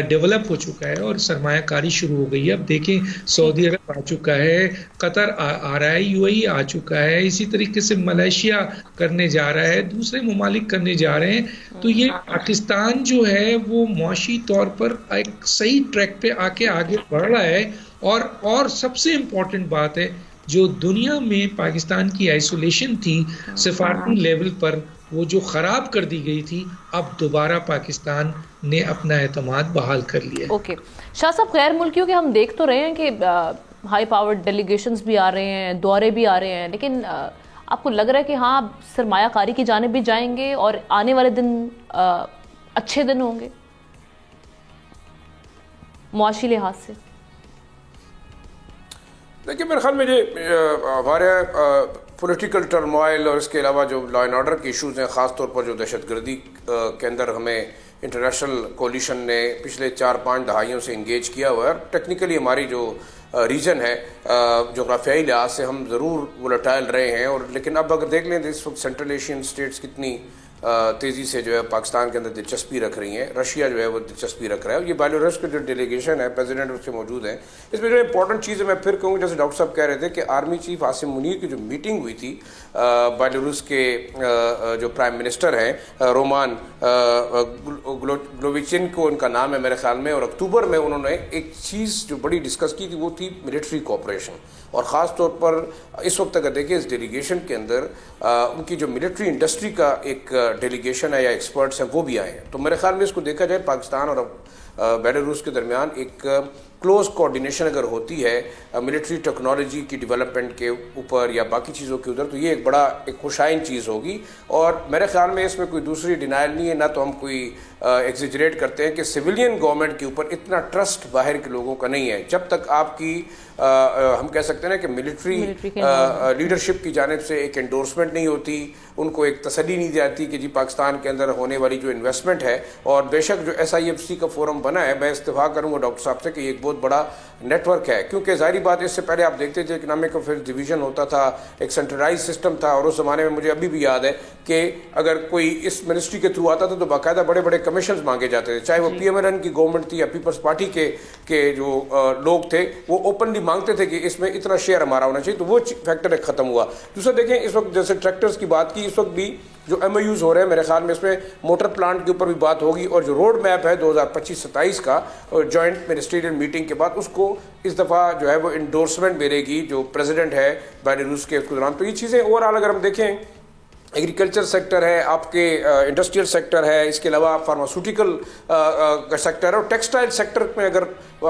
डेवलप हो चुका है और सरमायाकारी शुरू हो गई है। अब देखें, सऊदी अरब आ चुका है, कतर आ रहा है, UAE आ चुका है, इसी तरीके से मलेशिया करने जा रहा है, दूसरे ममालिक करने जा रहे हैं। तो ये पाकिस्तान जो है वो मुआशी तौर पर एक सही ट्रैक पे आके आगे बढ़ रहा है। और सबसे इम्पोर्टेंट बात है जो दुनिया में पाकिस्तान की आइसोलेशन थी सिफारती लेवल पर, वो जो खराब कर दी गई थी, अब दोबारा पाकिस्तान ने अपना एतमाद बहाल कर लिया। ओके शाह साहब, गैर मुल्कियों के हम देख तो रहे हैं कि हाई पावर डेलीगेशंस भी आ रहे हैं, दौरे भी आ रहे हैं, लेकिन आपको लग रहा है कि हाँ सरमायाकारी की जानिब भी जाएंगे और आने वाले दिन अच्छे दिन होंगे मुआशी लिहाज से? देखिए मेरे ख्याल में ये हमारे पॉलिटिकल टर्मोइल और इसके अलावा जो लॉ एंड ऑर्डर के इश्यूज हैं, ख़ास तौर पर जो दहशतगर्दी के अंदर हमें इंटरनेशनल कोलिशन ने पिछले 4-5 दहाइयों से इंगेज किया हुआ है। टेक्निकली हमारी जो रीजन है जोग्राफियाई लिहाज से हम ज़रूर वोलेटाइल रहे हैं, और लेकिन अब अगर देख लें इस वक्त सेंट्रल एशियन स्टेट्स कितनी तेज़ी से जो है पाकिस्तान के अंदर दिलचस्पी रख रही हैं। रशिया जो है वो दिलचस्पी रख रहा है। ये बेलारूस का जो डेलीगेशन है, प्रेसिडेंट उसके मौजूद हैं। इसमें जो इंपॉर्टेंट चीज़ है, मैं फिर कहूँगा, जैसे डॉक्टर साहब कह रहे थे कि आर्मी चीफ आसिम मुनीर की जो मीटिंग हुई थी बेलारूस के जो प्राइम मिनिस्टर हैं रोमान ग्लोविचिन को उनका नाम है मेरे ख्याल में, और अक्टूबर में उन्होंने एक चीज़ जो बड़ी डिस्कस की थी वो थी मिलिट्री कोऑपरेशन। और ख़ास तौर पर इस वक्त अगर देखिए इस डेलीगेशन के अंदर उनकी जो मिलिट्री इंडस्ट्री का एक डेलीगेशन है या एक्सपर्ट्स हैं वो भी आए हैं। तो मेरे ख्याल में इसको देखा जाए पाकिस्तान और बेलारूस के दरमियान एक क्लोज कोऑर्डिनेशन अगर होती है मिलिट्री टेक्नोलॉजी की डेवलपमेंट के ऊपर या बाकी चीज़ों के उधर, तो ये एक बड़ा एक खुशाइन चीज़ होगी। और मेरे ख्याल में इसमें कोई दूसरी डिनाइल नहीं है, ना तो हम कोई एग्जिजरेट करते हैं कि सिविलियन गवर्नमेंट के ऊपर इतना ट्रस्ट बाहर के लोगों का नहीं है। जब तक आपकी हम कह सकते हैं ना कि मिलिट्री लीडरशिप की जानिब से एक एंडोर्समेंट नहीं होती, उनको एक तसल्ली नहीं दी जाती कि जी पाकिस्तान के अंदर होने वाली जो इन्वेस्टमेंट है, और बेशक जो SIFC का फोरम बना है, मैं इस्तेफाक करूँगा डॉक्टर साहब से कि एक बहुत बड़ा नेटवर्क है, क्योंकि जाहिर बात इससे पहले आप देखते थे इकोनॉमिक अफेयर्स डिवीजन होता था, एक सेंट्रलाइज सिस्टम था, और उस ज़माने में मुझे अभी भी याद है कि अगर कोई इस मिनिस्ट्री के थ्रू आता था तो बाकायदा बड़े बड़े कमीशन मांगे जाते थे, चाहे वो PMLN की गवर्नमेंट थी या पीपल्स पार्टी के जो लोग थे वो ओपनली मांगते थे कि इसमें इतना शेयर हमारा होना चाहिए। तो वो फैक्टर एक खत्म हुआ। दूसरा देखें, इस वक्त जैसे ट्रैक्टर्स की बात की, इस वक्त भी जो MOUs हो रहे हैं मेरे ख्याल में इसमें मोटर प्लांट के ऊपर भी बात होगी, और जो रोड मैप है 2025-27 का जॉइंट मिनिस्ट्रियल मीटिंग के बाद उसको इस दफ़ा जो है वो इंडोर्समेंट मिलेगी जो प्रेसिडेंट है बेलारूस के उसके दौरान। तो ये चीज़ें ओवरऑल अगर हम देखें, एग्रीकल्चर सेक्टर है, आपके इंडस्ट्रियल सेक्टर है, इसके अलावा फार्मास्यूटिकल सेक्टर है, और टेक्सटाइल सेक्टर में अगर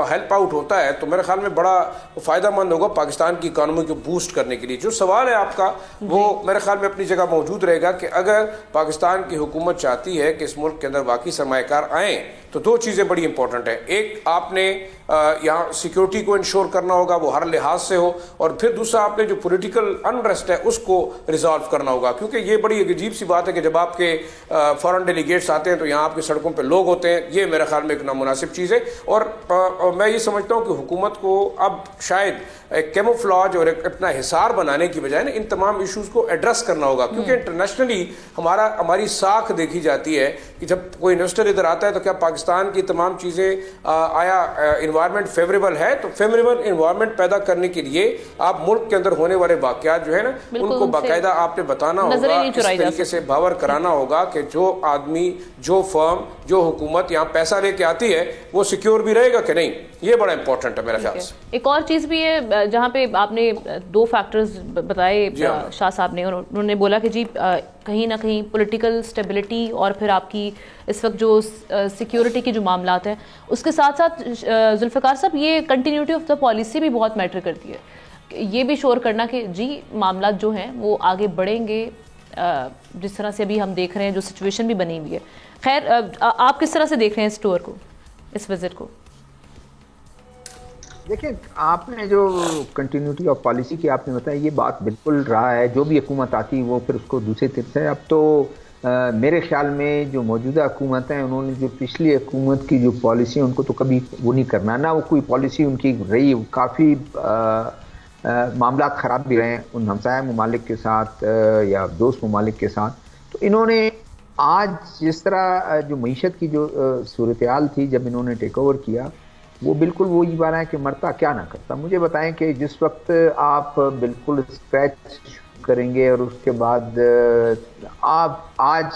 हेल्प आउट होता है तो मेरे ख्याल में बड़ा फ़ायदेमंद होगा पाकिस्तान की इकानमी को बूस्ट करने के लिए। जो सवाल है आपका वो मेरे ख्याल में अपनी जगह मौजूद रहेगा कि अगर पाकिस्तान की हुकूमत चाहती है कि इस मुल्क के अंदर वाकई सरमायाकार आएँ तो दो चीज़ें बड़ी इंपॉर्टेंट है। एक, आपने यहाँ सिक्योरिटी को इंश्योर करना होगा, वो हर लिहाज से हो, और फिर दूसरा आपने जो पॉलिटिकल अनरेस्ट है उसको रिजॉल्व करना होगा, क्योंकि ये बड़ी एक अजीब सी बात है कि जब आपके फॉरेन डेलीगेट्स आते हैं तो यहाँ आपकी सड़कों पे लोग होते हैं। ये मेरे ख्याल में एक नामुनासिब चीज़ है, और मैं ये समझता हूँ कि हुकूमत को अब शायद एक कैमोफ्लॉज और एक अपना हिसार बनाने की बजाय ना इन तमाम इशूज़ को एड्रेस करना होगा, क्योंकि इंटरनेशनली हमारी साख देखी जाती है कि जब कोई इन्वेस्टर इधर आता है तो क्या पाकिस्तान की तमाम चीज़ें आया इन्वायरमेंट फेवरेबल है, तो फेवरेबल इन्वायरमेंट पैदा करने के लिए आप मुल्क के अंदर होने वाले वाकयात जो है ना उनको बाकायदा आपने बताना होगा, इस तरीके से बावर कराना होगा कि जो आदमी, जो फर्म, जो हुकूमत यहाँ पैसा लेके आती है वो सिक्योर भी रहेगा कि नहीं। ये बड़ा इंपॉर्टेंट है मेरा ख्याल से। एक और चीज़ भी है जहाँ पे आपने दो फैक्टर्स बताए शाह साहब ने, और उन्होंने बोला कि जी कहीं ना कहीं पॉलिटिकल स्टेबिलिटी और फिर आपकी इस वक्त जो सिक्योरिटी के जो मामलात हैं उसके साथ साथ जुल्फ़िकार साहब ये कंटिन्यूटी ऑफ द पॉलिसी भी बहुत मैटर करती है। ये भी श्योर करना कि जी मामलात जो हैं वो आगे बढ़ेंगे, जिस तरह से अभी हम देख रहे हैं जो सिचुएशन भी बनी हुई है। खैर आप किस तरह से देख रहे हैं इस टूर को, इस विजिट को? देखिए, आपने जो कंटिन्यूटी ऑफ पॉलिसी की आपने बताया, ये बात बिल्कुल रहा है। जो भी हुकूमत आती है वो फिर उसको दूसरे तरह से, अब तो मेरे ख्याल में जो मौजूदा हुकूमत है उन्होंने जो पिछली हुकूमत की जो पॉलिसी है उनको तो कभी वो नहीं करना, ना वो कोई पॉलिसी उनकी रही। काफ़ी मामला ख़राब भी रहे हैं उन हमसाया ममालिक के साथ या दोस्त ममालिक के साथ। तो इन्होंने आज जिस तरह जो मईशत की जो सूरत हाल थी जब इन्होंने टेक ओवर किया, वो बिल्कुल वो ये बात है कि मरता क्या ना करता। मुझे बताएं कि जिस वक्त आप बिल्कुल स्क्रैच करेंगे और उसके बाद आप आज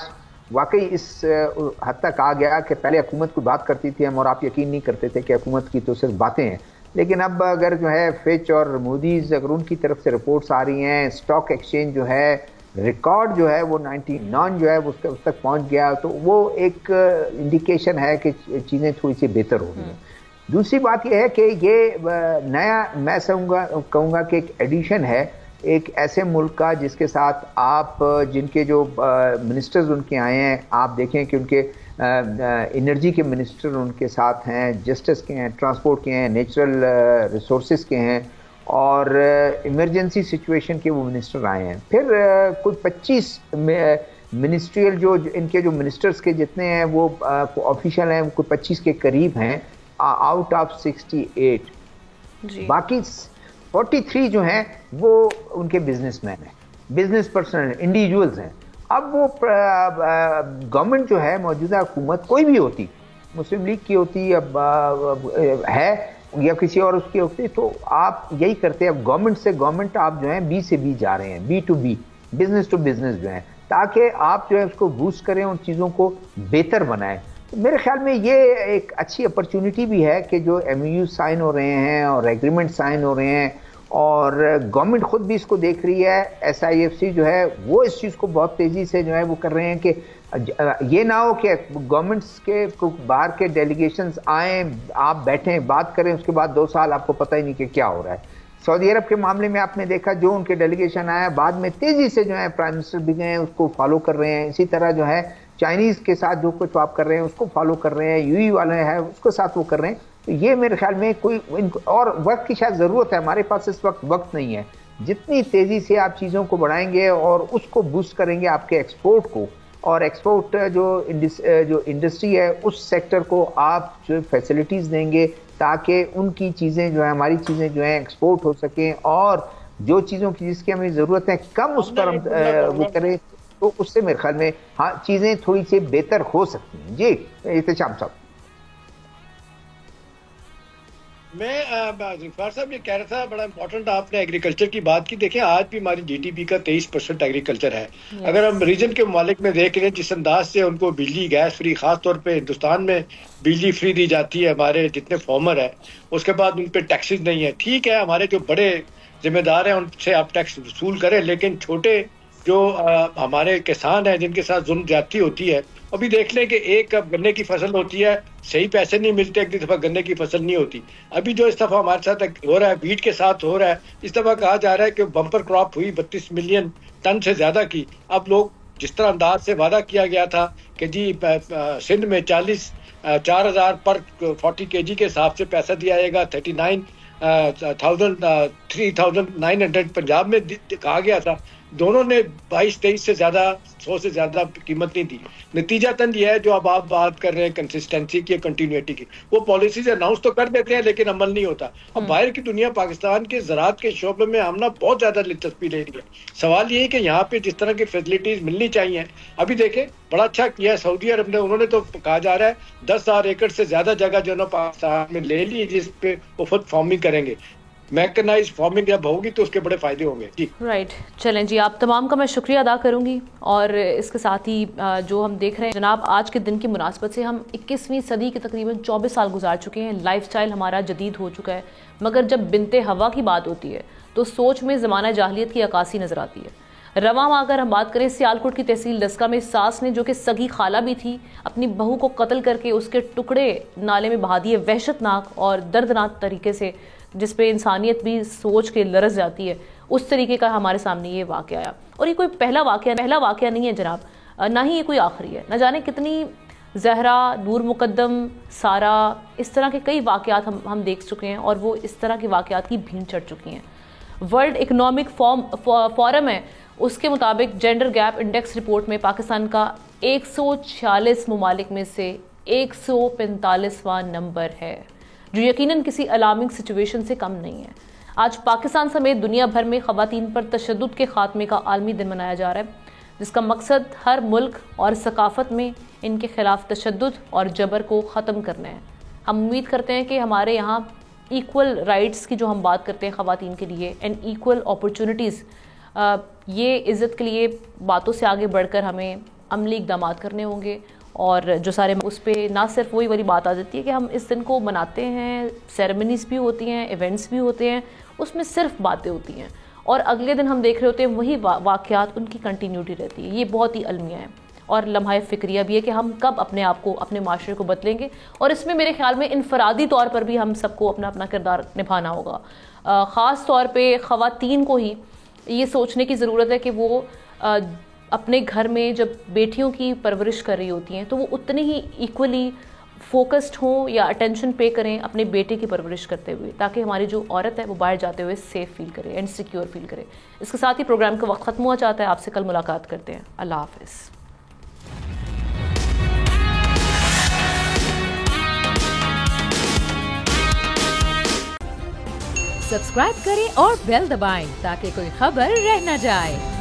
वाकई इस हद तक आ गया कि पहले हुकूमत की बात करती थी हम और आप यकीन नहीं करते थे कि हुकूमत की तो सिर्फ बातें हैं, लेकिन अब अगर जो है फिच और मूडीज अगर उनकी तरफ से रिपोर्ट्स आ रही हैं, स्टॉक एक्सचेंज जो है रिकॉर्ड जो है वो 99 जो है उस तक पहुंच गया, तो वो एक इंडिकेशन है कि चीज़ें थोड़ी सी बेहतर हो गई हैं। दूसरी बात यह है कि ये नया मैं कहूँगा कि एक एडिशन है एक ऐसे मुल्क का जिसके साथ आप जिनके जो मिनिस्टर्स उनके आए हैं, आप देखें कि उनके एनर्जी के मिनिस्टर उनके साथ हैं, जस्टिस के हैं, ट्रांसपोर्ट के हैं, नेचुरल रिसोर्सेज के हैं और इमरजेंसी सिचुएशन के वो मिनिस्टर आए हैं। फिर कुछ 25 मिनिस्ट्रियल जो इनके जो मिनिस्टर्स के जितने हैं वो ऑफिशियल हैं, कुछ 25 के करीब हैं आउट ऑफ 68। बाकी 43 जो हैं वो उनके बिजनेसमैन हैं, बिजनेस पर्सन, इंडिविजुअल्स हैं। अब वो गवर्नमेंट जो है, मौजूदा हुकूमत कोई भी होती, मुस्लिम लीग की होती है या किसी और उसकी होती, तो आप यही करते हैं। अब गवर्नमेंट से गवर्नमेंट आप जो है बी से बी जा रहे हैं, B to B, business to business जो है, ताकि आप जो है उसको बूस्ट करें, उन चीज़ों को बेहतर बनाएं। तो मेरे ख्याल में ये एक अच्छी अपॉर्चुनिटी भी है कि जो MOU साइन हो रहे हैं और एग्रीमेंट साइन हो रहे हैं और गवर्नमेंट खुद भी इसको देख रही है। SIFC जो है वो इस चीज़ को बहुत तेज़ी से जो है वो कर रहे हैं कि ये ना हो कि गवर्नमेंट्स के बाहर के डेलीगेशंस आए, आप बैठें बात करें, उसके बाद 2 साल आपको पता ही नहीं कि क्या हो रहा है। सऊदी अरब के मामले में आपने देखा जो उनके डेलीगेशन आया बाद में तेज़ी से जो है प्राइम मिनिस्टर भी गए उसको फॉलो कर रहे हैं। इसी तरह जो है चाइनीज़ के साथ जो कुछ आप कर रहे हैं उसको फॉलो कर रहे हैं, UAE वाले हैं उसके साथ वो कर रहे हैं। तो ये मेरे ख्याल में कोई और वक्त की शायद ज़रूरत है, हमारे पास इस वक्त नहीं है। जितनी तेज़ी से आप चीज़ों को बढ़ाएंगे और उसको बूस्ट करेंगे आपके एक्सपोर्ट को, और एक्सपोर्ट जो इंडस्ट्री है उस सेक्टर को आप जो फैसिलिटीज़ देंगे ताकि उनकी चीज़ें जो है, हमारी चीज़ें जो है एक्सपोर्ट हो सकें, और जो चीज़ों की जिसकी हमें ज़रूरत है कम उस पर हम वो करें, तो उससे मेरे ख्याल में हाँ चीज़ें थोड़ी सी बेहतर हो सकती हैं। जी एहतशाम साहब, मैं ज़ुल्फ़ार साहब ये कह रहा था, बड़ा इंपॉर्टेंट आपने एग्रीकल्चर की बात की। देखें आज भी हमारी GDP का 23% एग्रीकल्चर है। अगर हम रीजन के ममालिक में देख लें जिस अंदाज से उनको बिजली गैस फ्री, खास तौर पे हिंदुस्तान में बिजली फ्री दी जाती है, हमारे जितने फार्मर है उसके बाद उन पर टैक्सेस नहीं है। ठीक है, हमारे जो बड़े जिम्मेदार हैं उनसे आप टैक्स वसूल करें, लेकिन छोटे जो हमारे किसान हैं जिनके साथ जुल्म ज्यादती होती है, अभी देख लें कि एक गन्ने की फसल होती है, सही पैसे नहीं मिलते, एक दफा गन्ने की फसल नहीं होती। अभी जो इस दफा हमारे साथ हो रहा है, बीट के साथ हो रहा है, इस दफा कहा जा रहा है कि बम्पर क्रॉप हुई 32 मिलियन टन से ज्यादा की। अब लोग जिस तरह अंदाज से वादा किया गया था कि जी सिंध में 4,000 पर 40 kg के हिसाब से पैसा दिया जाएगा, 3,900 पंजाब में कहा गया था, दोनों ने 22-23 से ज्यादा 100 से ज्यादा कीमत नहीं दी। नतीजातन ये है जो अब आप बात कर रहे हैं कंसिस्टेंसी की, कंटिन्यूटी की, वो पॉलिसीज अनाउंस तो कर देते हैं लेकिन अमल नहीं होता। अब बाहर की दुनिया पाकिस्तान के ज़राअत के शोबे में आमना बहुत ज्यादा दिलचस्पी ले रही है। सवाल ये है कि यहाँ पे जिस तरह की फैसिलिटीज मिलनी चाहिए, अभी देखें बड़ा अच्छा किया है सऊदी अरब ने, उन्होंने तो कहा जा रहा है 10,000 एकड़ से ज्यादा जगह जो है ना पाकिस्तान में ले ली, जिस पे वो खुद फार्मिंग करेंगे। मैकेनाइज्ड फार्मिंग जब होगी तो उसके बड़े फायदे होंगे। जी राइट, चलें जी, आप तमाम का मैं शुक्रिया अदा करूंगी। और इसके साथ ही जो हम देख रहे हैं जनाब, आज के दिन की मुनासबत से हम 21वीं सदी के तकरीबन 24 साल गुजार चुके हैं, लाइफस्टाइल हमारा जदीद हो चुका है, मगर जब बिनते हवा की बात होती है तो सोच में ज़माना जाहिलियत की अक्कासी नजर आती है। रवा में अगर हम बात करें, सियालकोट की तहसील डस्का में सास ने, जो कि सगी खाला भी थी, अपनी बहू को कत्ल करके उसके टुकड़े नाले में बहा दिए, वहशतनाक और दर्दनाक तरीके से, जिस पे इंसानियत भी सोच के लरस जाती है। उस तरीके का हमारे सामने ये वाक़या आया, और ये कोई पहला वाक़या नहीं है जनाब, ना ही ये कोई आखिरी है। न जाने कितनी जहरा, नूर मुकद्दम, सारा, इस तरह के कई वाक़यात हम देख चुके हैं, और वो इस तरह के वाक़यात की भीड़ चढ़ चुकी हैं। वर्ल्ड इकनॉमिक फोरम है, उसके मुताबिक जेंडर गैप इंडेक्स रिपोर्ट में पाकिस्तान का 146 ममालिक में से 145वां नंबर है, जो यकीनन किसी अलार्मिंग सिचुएशन से कम नहीं है। आज पाकिस्तान समेत दुनिया भर में ख़वातीन पर तशद्दुद के खात्मे का आलमी दिन मनाया जा रहा है, जिसका मकसद हर मुल्क और सकाफ़त में इनके खिलाफ तशद्दुद और जबर को ख़त्म करना है। हम उम्मीद करते हैं कि हमारे यहाँ इक्वल राइट्स की जो हम बात करते हैं ख़वातीन के लिए, एंड इक्वल अपॉर्चुनिटीज़, ये इज़्ज़त के लिए बातों से आगे बढ़कर हमें अमली इक़दामात करने होंगे, और जो सारे उस पर ना सिर्फ वही वाली बात आ जाती है कि हम इस दिन को मनाते हैं, सेरेमनीज भी होती हैं, इवेंट्स भी होते हैं, उसमें सिर्फ बातें होती हैं और अगले दिन हम देख रहे होते हैं वही वाक़यात, उनकी कंटिन्यूटी रहती है। ये बहुत ही अलमिया है और लम्हा फ़िक्रिया भी है कि हम कब अपने आप को, अपने माशरे को बदलेंगे। और इसमें मेरे ख्याल में इनफरादी तौर पर भी हम सबको अपना अपना किरदार निभाना होगा। ख़ास तौर पे ख़वातीन को ही ये सोचने की ज़रूरत है कि वो अपने घर में जब बेटियों की परवरिश कर रही होती हैं तो वो उतने ही इक्वली फोकस्ड हों या अटेंशन पे करें अपने बेटे की परवरिश करते हुए, ताकि हमारी जो औरत है वो बाहर जाते हुए सेफ फील करे एंड सिक्योर फील करे। इसके साथ ही प्रोग्राम का वक्त ख़त्म हुआ चाहता है। आपसे कल मुलाकात करते हैं। अल्लाह हाफ़िज़। सब्सक्राइब करें और बेल दबाएं ताकि कोई खबर रह न जाए।